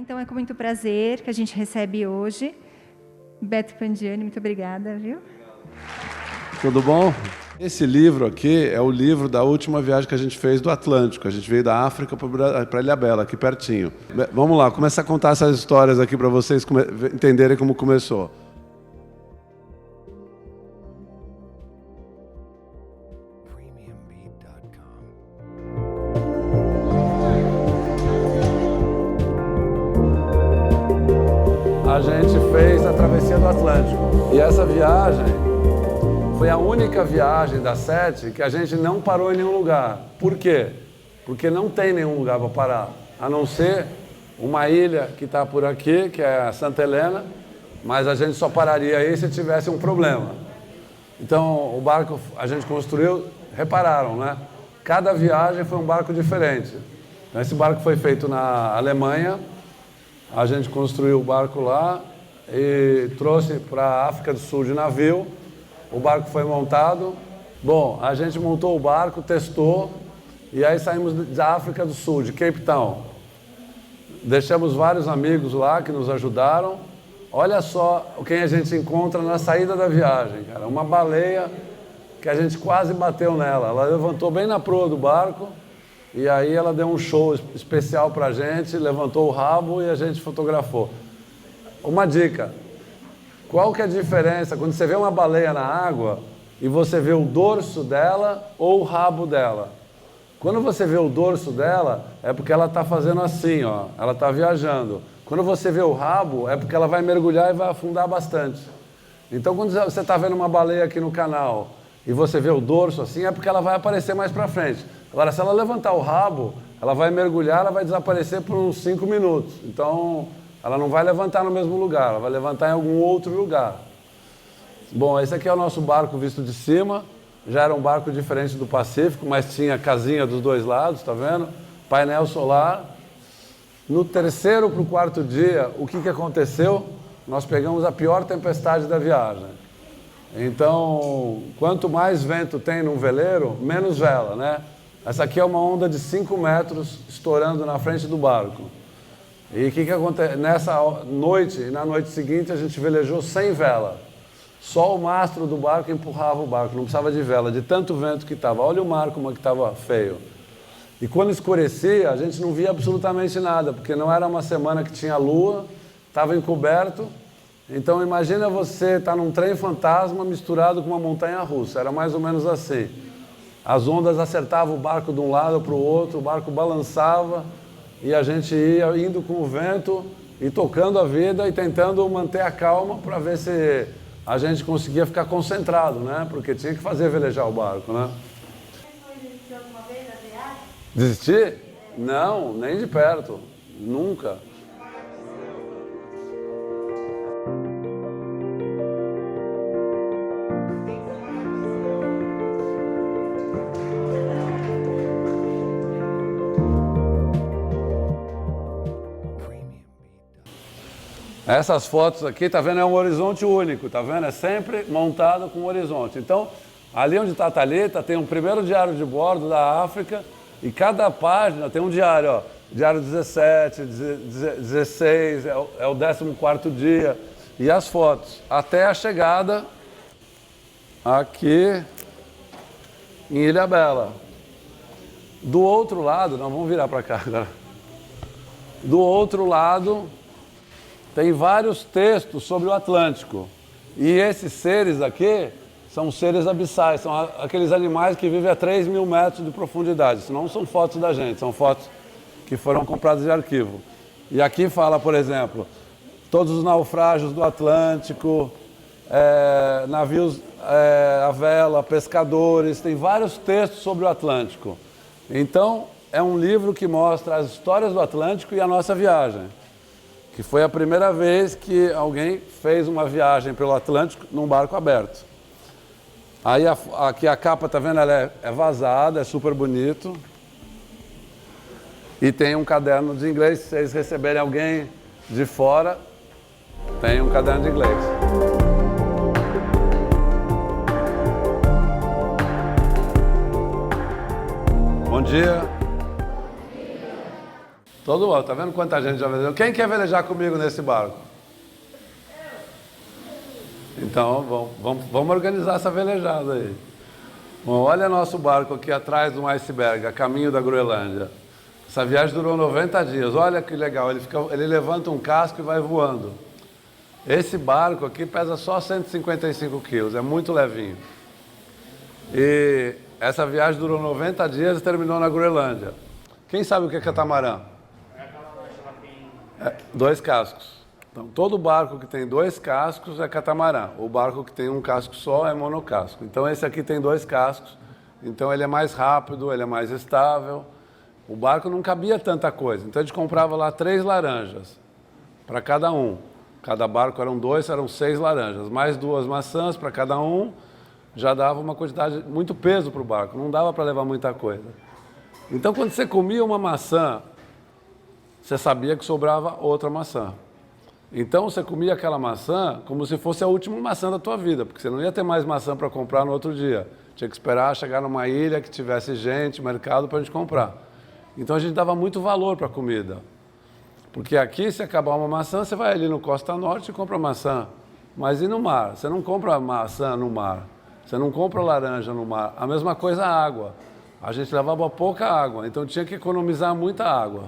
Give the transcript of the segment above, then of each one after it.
Então é com muito prazer que a gente recebe hoje Beto Pandiani. Muito obrigada, viu? Tudo bom? Esse livro aqui é o livro da última viagem que a gente fez do Atlântico. A gente veio da África para Ilhabela, aqui pertinho. Vamos lá, começar a contar essas histórias aqui para vocês entenderem como começou. A gente fez a travessia do Atlântico. E essa viagem foi a única viagem das 7 que a gente não parou em nenhum lugar. Por quê? Porque não tem nenhum lugar para parar, a não ser uma ilha que está por aqui, que é a Santa Helena, mas a gente só pararia aí se tivesse um problema. Então, o barco a gente construiu, repararam, né? Cada viagem foi um barco diferente. Então, esse barco foi feito na Alemanha. A gente construiu o barco lá e trouxe para a África do Sul de navio. O barco foi montado. Bom, a gente montou o barco, testou, e aí saímos da África do Sul, de Cape Town. Deixamos vários amigos lá que nos ajudaram. Olha só quem a gente encontra na saída da viagem, cara. Uma baleia que a gente quase bateu nela. Ela levantou bem na proa do barco. E aí ela deu um show especial pra gente, levantou o rabo e a gente fotografou. Uma dica, qual que é a diferença quando você vê uma baleia na água e você vê o dorso dela ou o rabo dela? Quando você vê o dorso dela, é porque ela está fazendo assim, ó, ela está viajando. Quando você vê o rabo, é porque ela vai mergulhar e vai afundar bastante. Então quando você está vendo uma baleia aqui no canal e você vê o dorso assim, é porque ela vai aparecer mais pra frente. Agora, se ela levantar o rabo, ela vai mergulhar, ela vai desaparecer por uns 5 minutos. Então, ela não vai levantar no mesmo lugar, ela vai levantar em algum outro lugar. Bom, esse aqui é o nosso barco visto de cima. Já era um barco diferente do Pacífico, mas tinha casinha dos dois lados, tá vendo? Painel solar. No terceiro para o quarto dia, o que aconteceu? Nós pegamos a pior tempestade da viagem. Então, quanto mais vento tem num veleiro, menos vela, né? Essa aqui é uma onda de 5 metros estourando na frente do barco. E o que acontece? Nessa noite e na noite seguinte a gente velejou sem vela. Só o mastro do barco empurrava o barco, não precisava de vela, de tanto vento que estava. Olha o mar como que estava feio. E quando escurecia, a gente não via absolutamente nada, porque não era uma semana que tinha lua, estava encoberto. Então imagina você estar num trem fantasma misturado com uma montanha-russa, era mais ou menos assim. As ondas acertavam o barco de um lado para o outro, o barco balançava e a gente ia indo com o vento e tocando a vida e tentando manter a calma para ver se a gente conseguia ficar concentrado, né? Porque tinha que fazer velejar o barco, né? Você desistiu alguma vez da viagem? Desistir? Não, nem de perto, nunca. Essas fotos aqui, tá vendo? É um horizonte único, tá vendo? É sempre montado com um horizonte. Então, ali onde está a Thalita, tem um primeiro diário de bordo da África e cada página tem um diário, ó. Diário 17, 16, é o 14º dia. E as fotos, até a chegada aqui em Ilhabela. Do outro lado, nós vamos virar para cá agora. Do outro lado tem vários textos sobre o Atlântico. E esses seres aqui são seres abissais, são aqueles animais que vivem a 3.000 metros de profundidade. Isso não são fotos da gente, são fotos que foram compradas de arquivo. E aqui fala, por exemplo, todos os naufrágios do Atlântico, navios à vela, pescadores, tem vários textos sobre o Atlântico. Então, é um livro que mostra as histórias do Atlântico e a nossa viagem. Que foi a primeira vez que alguém fez uma viagem pelo Atlântico num barco aberto. Aí aqui a capa, tá vendo? Ela é vazada, é super bonito. E tem um caderno de inglês, se vocês receberem alguém de fora, tem um caderno de inglês. Bom dia. Todo mundo. Tá vendo quanta gente já velejou? Quem quer velejar comigo nesse barco? Então, vamos organizar essa velejada aí. Bom, olha nosso barco aqui atrás de um iceberg, a caminho da Groenlândia. Essa viagem durou 90 dias. Olha que legal, ele levanta um casco e vai voando. Esse barco aqui pesa só 155 quilos, é muito levinho. E essa viagem durou 90 dias e terminou na Groenlândia. Quem sabe o que é catamarã? Dois cascos. Então, todo barco que tem dois cascos é catamarã. O barco que tem um casco só é monocasco. Então, esse aqui tem dois cascos. Então, ele é mais rápido, ele é mais estável. O barco não cabia tanta coisa. Então, a gente comprava lá 3 laranjas para cada um. Cada barco eram 6 laranjas. Mais 2 maçãs para cada um. Já dava uma quantidade, muito peso para o barco. Não dava para levar muita coisa. Então, quando você comia uma maçã, você sabia que sobrava outra maçã. Então, você comia aquela maçã como se fosse a última maçã da tua vida, porque você não ia ter mais maçã para comprar no outro dia. Tinha que esperar chegar numa ilha que tivesse gente, mercado para a gente comprar. Então, a gente dava muito valor para a comida. Porque aqui, se acabar uma maçã, você vai ali no Costa Norte e compra maçã. Mas e no mar? Você não compra maçã no mar. Você não compra laranja no mar. A mesma coisa a água. A gente levava pouca água, então tinha que economizar muita água.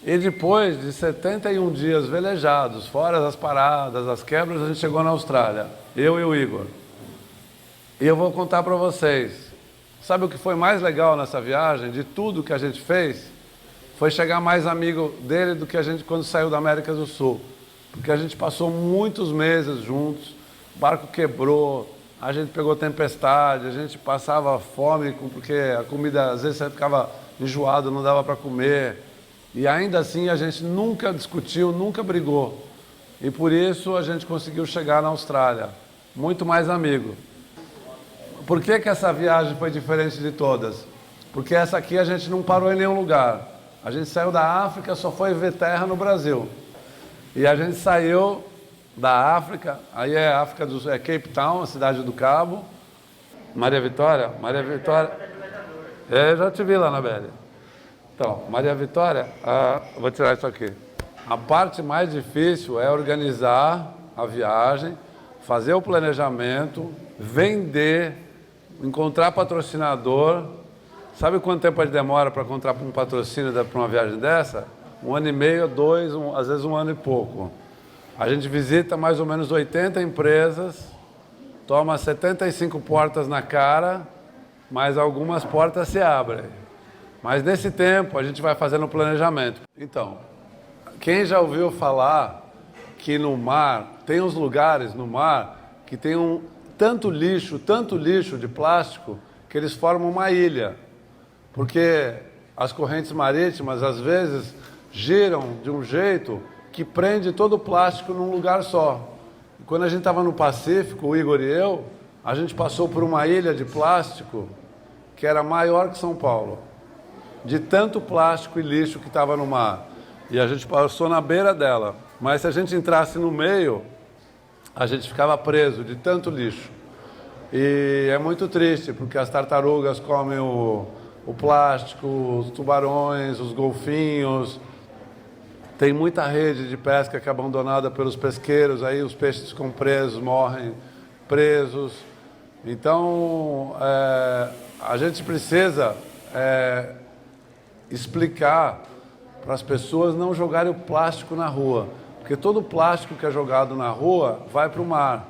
E depois de 71 dias velejados, fora as paradas, as quebras, a gente chegou na Austrália, eu e o Igor. E eu vou contar para vocês, sabe o que foi mais legal nessa viagem, de tudo que a gente fez? Foi chegar mais amigo dele do que a gente quando saiu da América do Sul. Porque a gente passou muitos meses juntos, o barco quebrou, a gente pegou tempestade, a gente passava fome, porque a comida, às vezes você ficava enjoado, não dava para comer. E ainda assim a gente nunca discutiu, nunca brigou. E por isso a gente conseguiu chegar na Austrália, muito mais amigo. Por que essa viagem foi diferente de todas? Porque essa aqui a gente não parou em nenhum lugar. A gente saiu da África, só foi ver terra no Brasil. E a gente saiu da África, aí é África do Sul, é Cape Town, a cidade do Cabo. Maria Vitória? Eu já te vi lá na Bélia. Então, Maria Vitória, vou tirar isso aqui. A parte mais difícil é organizar a viagem, fazer o planejamento, vender, encontrar patrocinador. Sabe quanto tempo a gente demora para encontrar um patrocínio para uma viagem dessa? 1 ano e meio, 2, às vezes 1 ano e pouco. A gente visita mais ou menos 80 empresas, toma 75 portas na cara, mas algumas portas se abrem. Mas nesse tempo a gente vai fazendo o planejamento. Então, quem já ouviu falar que no mar, tem uns lugares no mar que tem tanto lixo de plástico, que eles formam uma ilha. Porque as correntes marítimas às vezes giram de um jeito que prende todo o plástico num lugar só. E quando a gente estava no Pacífico, o Igor e eu, a gente passou por uma ilha de plástico que era maior que São Paulo. De tanto plástico e lixo que estava no mar. E a gente passou na beira dela. Mas se a gente entrasse no meio, a gente ficava preso de tanto lixo. E é muito triste, porque as tartarugas comem o plástico, os tubarões, os golfinhos. Tem muita rede de pesca que é abandonada pelos pesqueiros, aí os peixes ficam presos, morrem presos. Então, a gente precisa explicar para as pessoas não jogarem o plástico na rua, porque todo o plástico que é jogado na rua vai para o mar.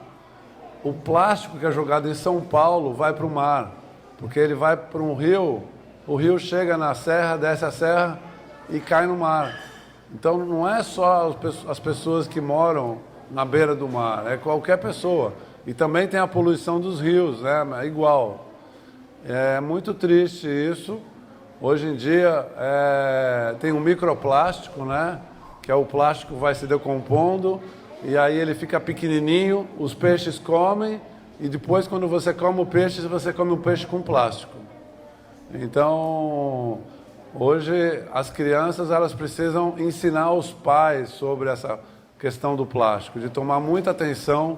O plástico que é jogado em São Paulo vai para o mar, porque ele vai para um rio, o rio chega na serra, desce a serra e cai no mar. Então não é só as pessoas que moram na beira do mar, é qualquer pessoa. E também tem a poluição dos rios, né? É igual. É muito triste isso. Hoje em dia tem um microplástico, né? Que é o plástico que vai se decompondo e aí ele fica pequenininho, os peixes comem e depois quando você come o peixe, você come um peixe com plástico. Então, hoje as crianças elas precisam ensinar os pais sobre essa questão do plástico, de tomar muita atenção,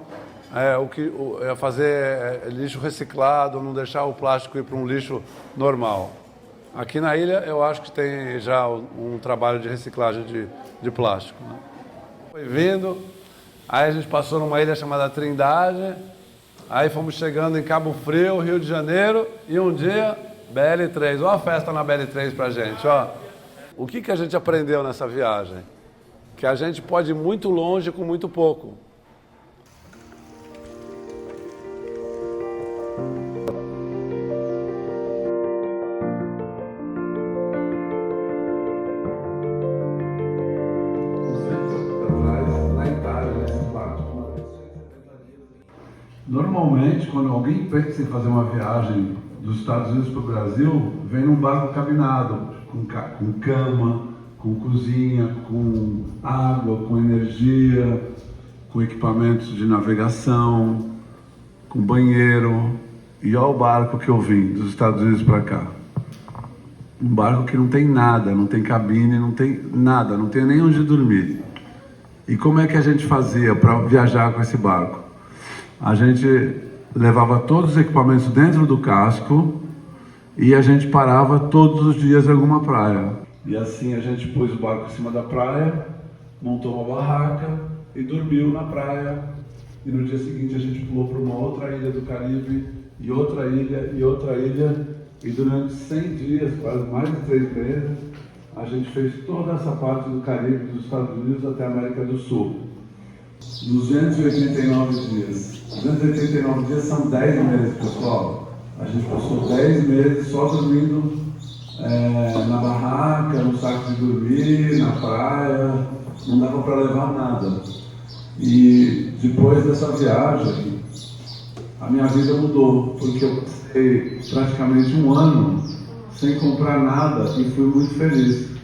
fazer lixo reciclado, não deixar o plástico ir para um lixo normal. Aqui na ilha eu acho que tem já um trabalho de reciclagem de plástico, né? Foi vindo, aí a gente passou numa ilha chamada Trindade, aí fomos chegando em Cabo Frio, Rio de Janeiro, e um dia, BL3. Olha a festa na BL3 pra gente, ó. O que a gente aprendeu nessa viagem? Que a gente pode ir muito longe com muito pouco. Normalmente, quando alguém pensa em fazer uma viagem dos Estados Unidos para o Brasil, vem num barco cabinado, com cama, com cozinha, com água, com energia, com equipamentos de navegação, com banheiro. E olha o barco que eu vim dos Estados Unidos para cá. Um barco que não tem nada, não tem cabine, não tem nada, não tem nem onde dormir. E como é que a gente fazia para viajar com esse barco? A gente levava todos os equipamentos dentro do casco e a gente parava todos os dias em alguma praia. E assim a gente pôs o barco em cima da praia, montou uma barraca e dormiu na praia. E no dia seguinte a gente pulou para uma outra ilha do Caribe, e outra ilha, e outra ilha. E durante 100 dias, quase mais de 3 meses, a gente fez toda essa parte do Caribe, dos Estados Unidos até a América do Sul. 289 dias. 289 dias são 10 meses, pessoal. A gente passou 10 meses só dormindo na barraca, no saco de dormir, na praia. Não dava para levar nada. E depois dessa viagem, a minha vida mudou, porque eu passei praticamente um ano sem comprar nada e fui muito feliz.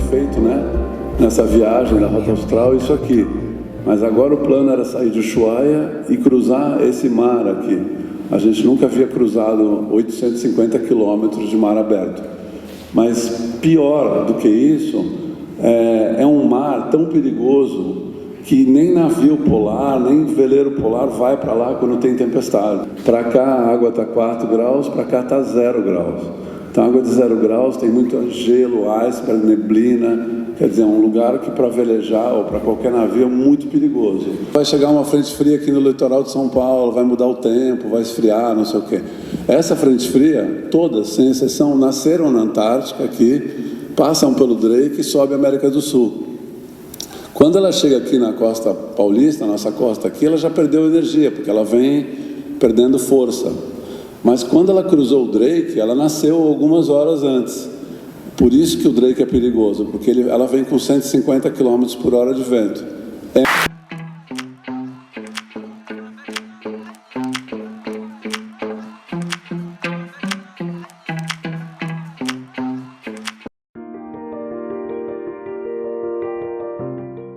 Feito, né, nessa viagem na Rota Austral, isso aqui. Mas agora o plano era sair de Ushuaia e cruzar esse mar aqui. A gente nunca havia cruzado 850 quilômetros de mar aberto. Mas pior do que isso, é um mar tão perigoso que nem navio polar, nem veleiro polar vai para lá quando tem tempestade. Para cá a água está 4 graus, para cá está 0 graus. Então, água de 0 graus tem muito gelo, iceberg, neblina. Quer dizer, é um lugar que para velejar ou para qualquer navio é muito perigoso. Vai chegar uma frente fria aqui no litoral de São Paulo, vai mudar o tempo, vai esfriar, não sei o quê. Essa frente fria, todas, sem exceção, nasceram na Antártica aqui, passam pelo Drake e sobem a América do Sul. Quando ela chega aqui na costa paulista, nossa costa aqui, ela já perdeu energia, porque ela vem perdendo força. Mas quando ela cruzou o Drake, ela nasceu algumas horas antes. Por isso que o Drake é perigoso, porque ela vem com 150 km por hora de vento.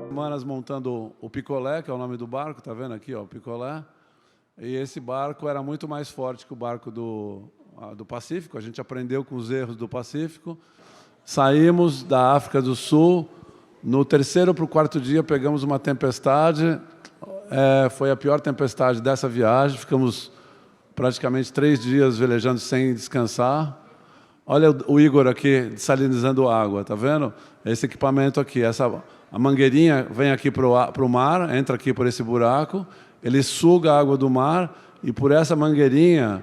Semanas montando o Picolé, que é o nome do barco, tá vendo aqui, ó, o Picolé. E esse barco era muito mais forte que o barco do Pacífico. A gente aprendeu com os erros do Pacífico. Saímos da África do Sul. No 3º para o 4º dia, pegamos uma tempestade. Foi a pior tempestade dessa viagem. Ficamos praticamente 3 dias velejando sem descansar. Olha o Igor aqui desalinizando água, tá vendo? Esse equipamento aqui. A mangueirinha vem aqui para o mar, entra aqui por esse buraco. Ele suga a água do mar e por essa mangueirinha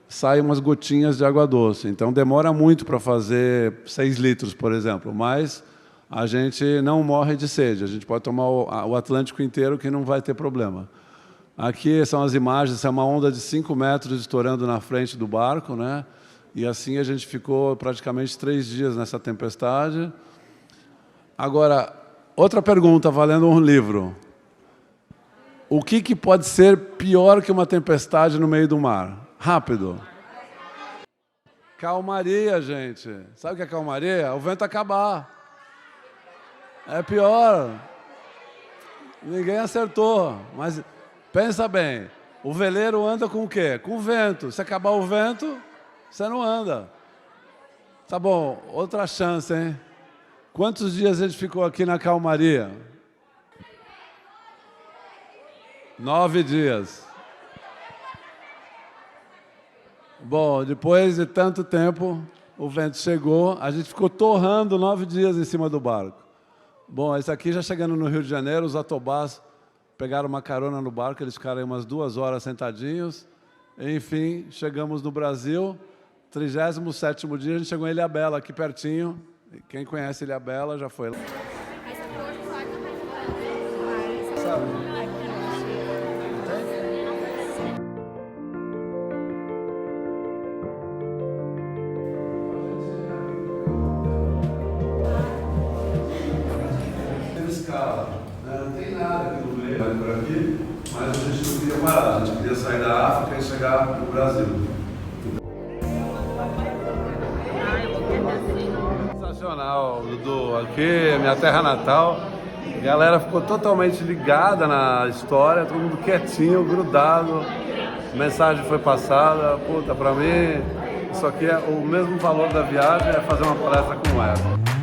saem umas gotinhas de água doce. Então demora muito para fazer 6 litros, por exemplo, mas a gente não morre de sede. A gente pode tomar o Atlântico inteiro que não vai ter problema. Aqui são as imagens, é uma onda de 5 metros estourando na frente do barco, né? E assim a gente ficou praticamente 3 dias nessa tempestade. Agora, outra pergunta valendo um livro. O que pode ser pior que uma tempestade no meio do mar? Rápido. Calmaria, gente. Sabe o que é calmaria? O vento acabar. É pior. Ninguém acertou. Mas pensa bem, o veleiro anda com o quê? Com vento. Se acabar o vento, você não anda. Tá bom, outra chance, hein? Quantos dias a gente ficou aqui na calmaria? 9 dias. Bom, depois de tanto tempo, o vento chegou, a gente ficou torrando 9 dias em cima do barco. Bom, esse aqui já chegando no Rio de Janeiro, os atobás pegaram uma carona no barco, eles ficaram aí umas 2 horas sentadinhos. Enfim, chegamos no Brasil, 37º dia, a gente chegou em Ilhabela, aqui pertinho. Quem conhece Ilhabela já foi lá. Não tem nada aqui no meio, por aqui, mas a gente não queria parar, a gente queria sair da África e chegar no Brasil. Sensacional, Dudu. Aqui é minha terra natal. A galera ficou totalmente ligada na história, todo mundo quietinho, grudado. A mensagem foi passada. Puta, pra mim, isso aqui é o mesmo valor da viagem, é fazer uma palestra como essa.